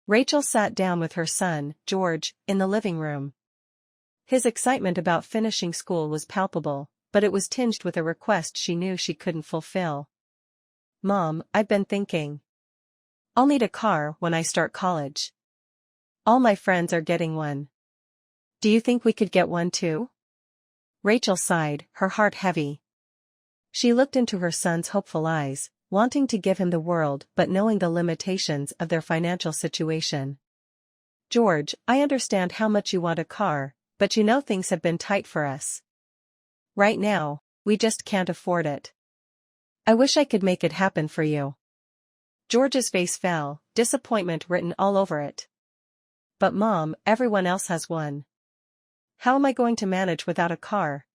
Rachel sat down with her son, George, in the living room. His excitement about finishing school was palpable, but it was tinged with a request she knew she couldn't fulfill. "Mom, I've been thinking. I'll need a car when I start college. All my friends are getting one. Do you think we could get one too?" Rachel sighed, her heart heavy. She looked into her son's hopeful eyes, wanting to give him the world but knowing the limitations of their financial situation. "George, I understand how much you want a car, but you know things have been tight for us. Right now, we just can't afford it. I wish I could make it happen for you." George's face fell, disappointment written all over it. "But Mom, everyone else has one. How am I going to manage without a car?"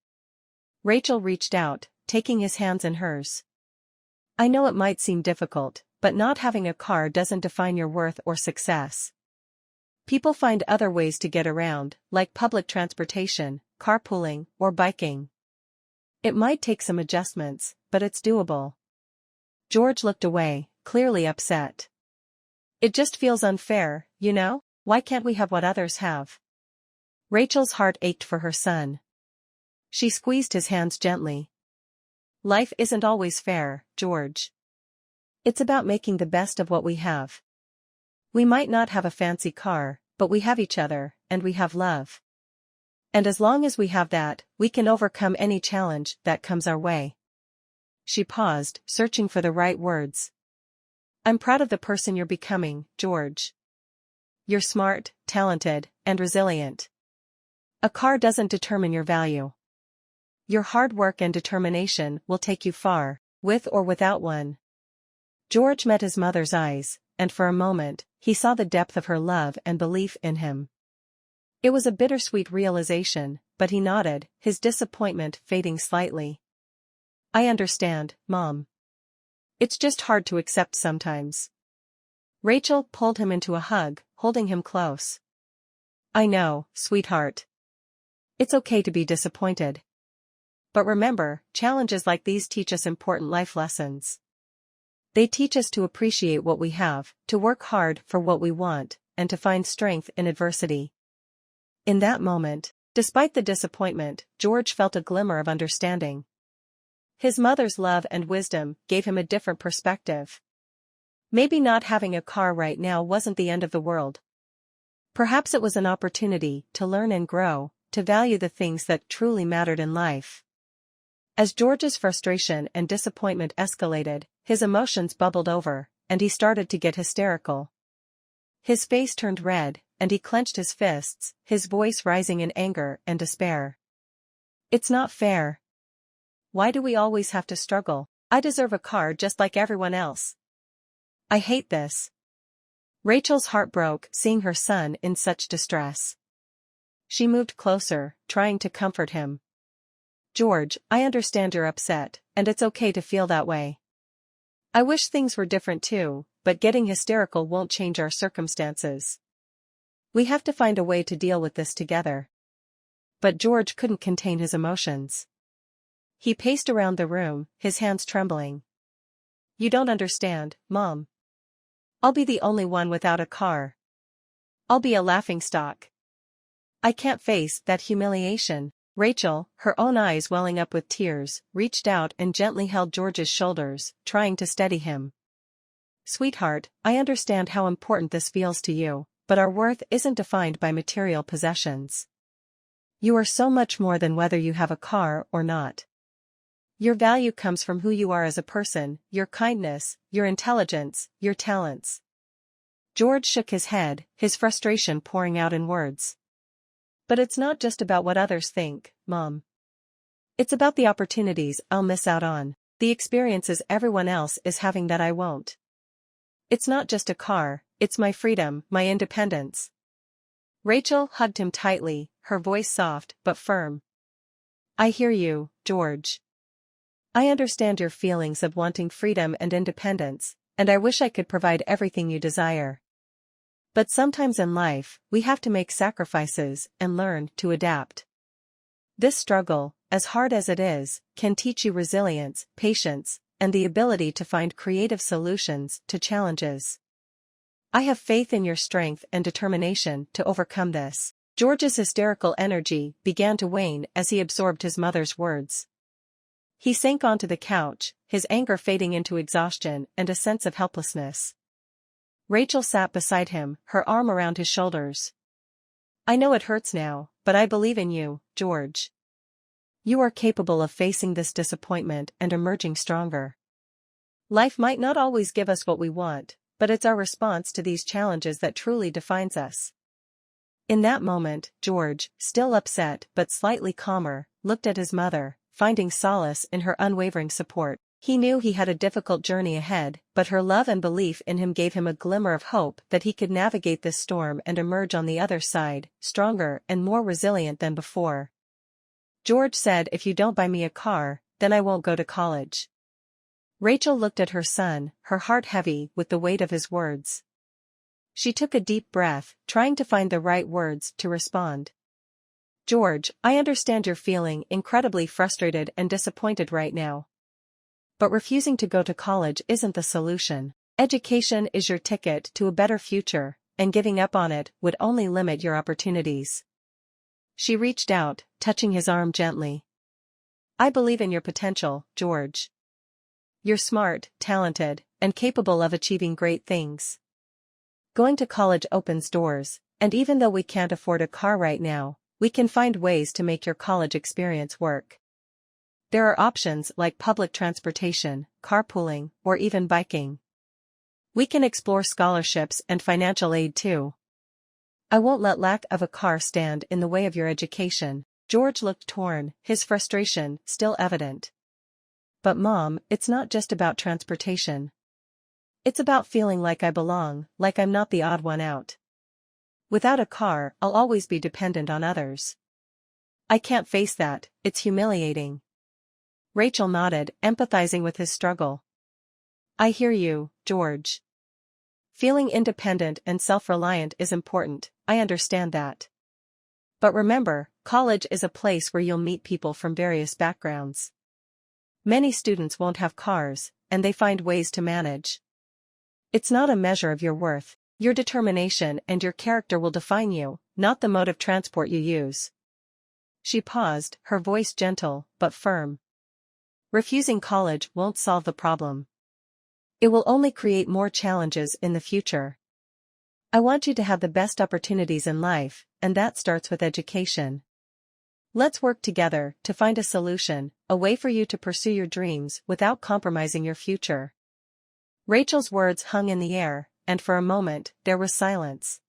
Rachel reached out, taking his hands in hers. "I know it might seem difficult, but not having a car doesn't define your worth or success. People find other ways to get around, like public transportation, carpooling, or biking. It might take some adjustments, but it's doable." George looked away, clearly upset. "It just feels unfair, you know? Why can't we have what others have?" Rachel's heart ached for her son. She squeezed his hands gently. "Life isn't always fair, George. It's about making the best of what we have. We might not have a fancy car, but we have each other, and we have love. And as long as we have that, we can overcome any challenge that comes our way." She paused, searching for the right words. "I'm proud of the person you're becoming, George. You're smart, talented, and resilient. A car doesn't determine your value. Your hard work and determination will take you far, with or without one." George met his mother's eyes, and for a moment, he saw the depth of her love and belief in him. It was a bittersweet realization, but he nodded, his disappointment fading slightly. "I understand, Mom. It's just hard to accept sometimes." Rachel pulled him into a hug, holding him close. "I know, sweetheart. It's okay to be disappointed. But remember, challenges like these teach us important life lessons. They teach us to appreciate what we have, to work hard for what we want, and to find strength in adversity." In that moment, despite the disappointment, George felt a glimmer of understanding. His mother's love and wisdom gave him a different perspective. Maybe not having a car right now wasn't the end of the world. Perhaps it was an opportunity to learn and grow, to value the things that truly mattered in life. As George's frustration and disappointment escalated, his emotions bubbled over, and he started to get hysterical. His face turned red, and he clenched his fists, his voice rising in anger and despair. "It's not fair. Why do we always have to struggle? I deserve a car just like everyone else. I hate this." Rachel's heart broke seeing her son in such distress. She moved closer, trying to comfort him. "George, I understand you're upset, and it's okay to feel that way. I wish things were different too, but getting hysterical won't change our circumstances. We have to find a way to deal with this together." But George couldn't contain his emotions. He paced around the room, his hands trembling. "You don't understand, Mom. I'll be the only one without a car. I'll be a laughingstock. I can't face that humiliation." Rachel, her own eyes welling up with tears, reached out and gently held George's shoulders, trying to steady him. "Sweetheart, I understand how important this feels to you, but our worth isn't defined by material possessions. You are so much more than whether you have a car or not. Your value comes from who you are as a person, your kindness, your intelligence, your talents." George shook his head, his frustration pouring out in words. "But it's not just about what others think, Mom. It's about the opportunities I'll miss out on, the experiences everyone else is having that I won't. It's not just a car, it's my freedom, my independence." Rachel hugged him tightly, her voice soft but firm. "I hear you, George. I understand your feelings of wanting freedom and independence, and I wish I could provide everything you desire. But sometimes in life, we have to make sacrifices and learn to adapt. This struggle, as hard as it is, can teach you resilience, patience, and the ability to find creative solutions to challenges. I have faith in your strength and determination to overcome this. George's hysterical energy began to wane as he absorbed his mother's words. He sank onto the couch, his anger fading into exhaustion and a sense of helplessness. Rachel sat beside him, her arm around his shoulders. I know it hurts now, but I believe in you, George. You are capable of facing this disappointment and emerging stronger. Life might not always give us what we want, but it's our response to these challenges that truly defines us. In that moment, George, still upset but slightly calmer, looked at his mother, finding solace in her unwavering support. He knew he had a difficult journey ahead, but her love and belief in him gave him a glimmer of hope that he could navigate this storm and emerge on the other side, stronger and more resilient than before. George said, if you don't buy me a car, then I won't go to college. Rachel looked at her son, her heart heavy with the weight of his words. She took a deep breath, trying to find the right words to respond. George, I understand you're feeling incredibly frustrated and disappointed right now. But refusing to go to college isn't the solution. Education is your ticket to a better future, and giving up on it would only limit your opportunities. She reached out, touching his arm gently. I believe in your potential, George. You're smart, talented, and capable of achieving great things. Going to college opens doors, and even though we can't afford a car right now, we can find ways to make your college experience work. There are options like public transportation, carpooling, or even biking. We can explore scholarships and financial aid too. I won't let lack of a car stand in the way of your education. George looked torn, his frustration still evident. But Mom, it's not just about transportation. It's about feeling like I belong, like I'm not the odd one out. Without a car, I'll always be dependent on others. I can't face that, it's humiliating. Rachel nodded, empathizing with his struggle. I hear you, George. Feeling independent and self-reliant is important, I understand that. But remember, college is a place where you'll meet people from various backgrounds. Many students won't have cars, and they find ways to manage. It's not a measure of your worth. Your determination and your character will define you, not the mode of transport you use. She paused, her voice gentle, but firm. Refusing college won't solve the problem. It will only create more challenges in the future. I want you to have the best opportunities in life, and that starts with education. Let's work together to find a solution, a way for you to pursue your dreams without compromising your future. Rachel's words hung in the air, and for a moment, there was silence.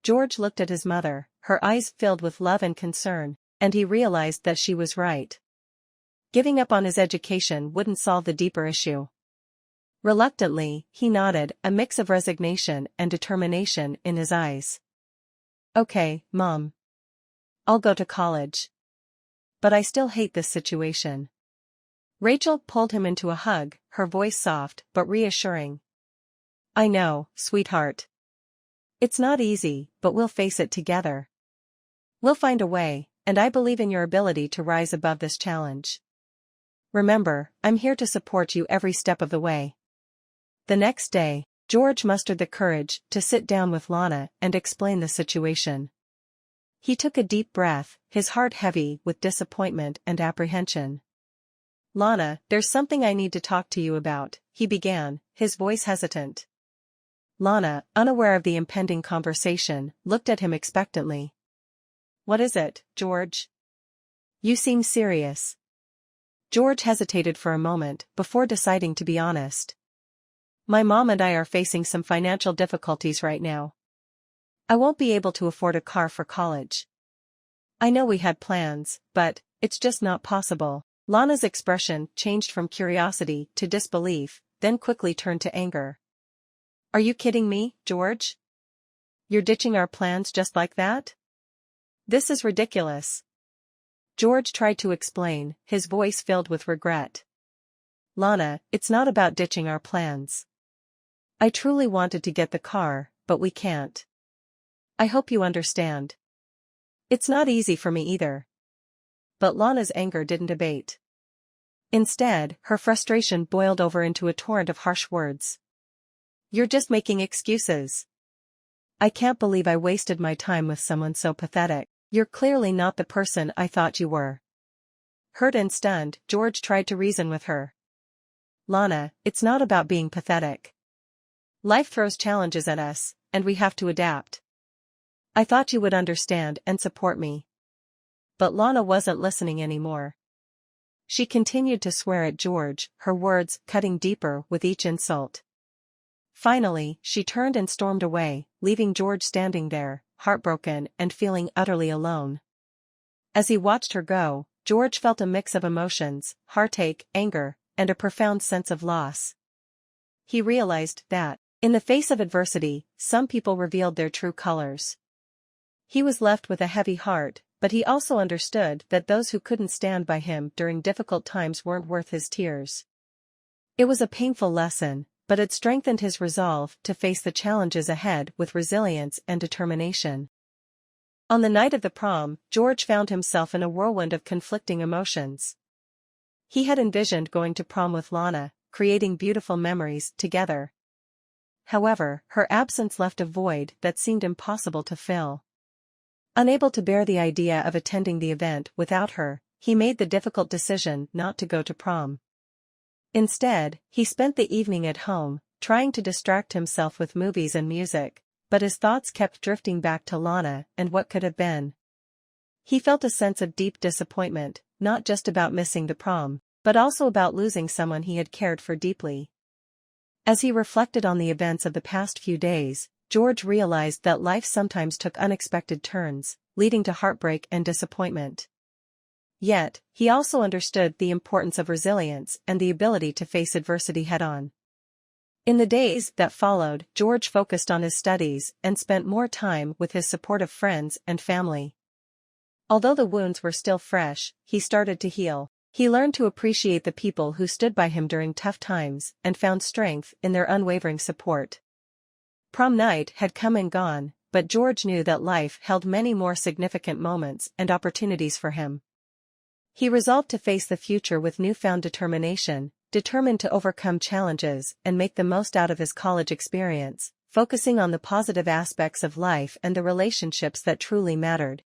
George looked at his mother, her eyes filled with love and concern, and he realized that she was right. Giving up on his education wouldn't solve the deeper issue. Reluctantly, he nodded, a mix of resignation and determination in his eyes. Okay, Mom. I'll go to college. But I still hate this situation. Rachel pulled him into a hug, her voice soft but reassuring. I know, sweetheart. It's not easy, but we'll face it together. We'll find a way, and I believe in your ability to rise above this challenge. Remember, I'm here to support you every step of the way. The next day, George mustered the courage to sit down with Lana and explain the situation. He took a deep breath, his heart heavy with disappointment and apprehension. Lana, there's something I need to talk to you about, he began, his voice hesitant. Lana, unaware of the impending conversation, looked at him expectantly. What is it, George? You seem serious. George hesitated for a moment before deciding to be honest. My mom and I are facing some financial difficulties right now. I won't be able to afford a car for college. I know we had plans, but it's just not possible. Lana's expression changed from curiosity to disbelief, then quickly turned to anger. Are you kidding me, George? You're ditching our plans just like that? This is ridiculous. George tried to explain, his voice filled with regret. Lana, it's not about ditching our plans. I truly wanted to get the car, but we can't. I hope you understand. It's not easy for me either. But Lana's anger didn't abate. Instead, her frustration boiled over into a torrent of harsh words. You're just making excuses. I can't believe I wasted my time with someone so pathetic. You're clearly not the person I thought you were. Hurt and stunned, George tried to reason with her. Lana, it's not about being pathetic. Life throws challenges at us, and we have to adapt. I thought you would understand and support me. But Lana wasn't listening anymore. She continued to swear at George, her words cutting deeper with each insult. Finally, she turned and stormed away, leaving George standing there, heartbroken and feeling utterly alone. As he watched her go, George felt a mix of emotions, heartache, anger, and a profound sense of loss. He realized that, in the face of adversity, some people revealed their true colors. He was left with a heavy heart, but he also understood that those who couldn't stand by him during difficult times weren't worth his tears. It was a painful lesson, but it strengthened his resolve to face the challenges ahead with resilience and determination. On the night of the prom, George found himself in a whirlwind of conflicting emotions. He had envisioned going to prom with Lana, creating beautiful memories together. However, her absence left a void that seemed impossible to fill. Unable to bear the idea of attending the event without her, he made the difficult decision not to go to prom. Instead, he spent the evening at home, trying to distract himself with movies and music, but his thoughts kept drifting back to Lana and what could have been. He felt a sense of deep disappointment, not just about missing the prom, but also about losing someone he had cared for deeply. As he reflected on the events of the past few days, George realized that life sometimes took unexpected turns, leading to heartbreak and disappointment. Yet, he also understood the importance of resilience and the ability to face adversity head-on. In the days that followed, George focused on his studies and spent more time with his supportive friends and family. Although the wounds were still fresh, he started to heal. He learned to appreciate the people who stood by him during tough times and found strength in their unwavering support. Prom night had come and gone, but George knew that life held many more significant moments and opportunities for him. He resolved to face the future with newfound determination, determined to overcome challenges and make the most out of his college experience, focusing on the positive aspects of life and the relationships that truly mattered.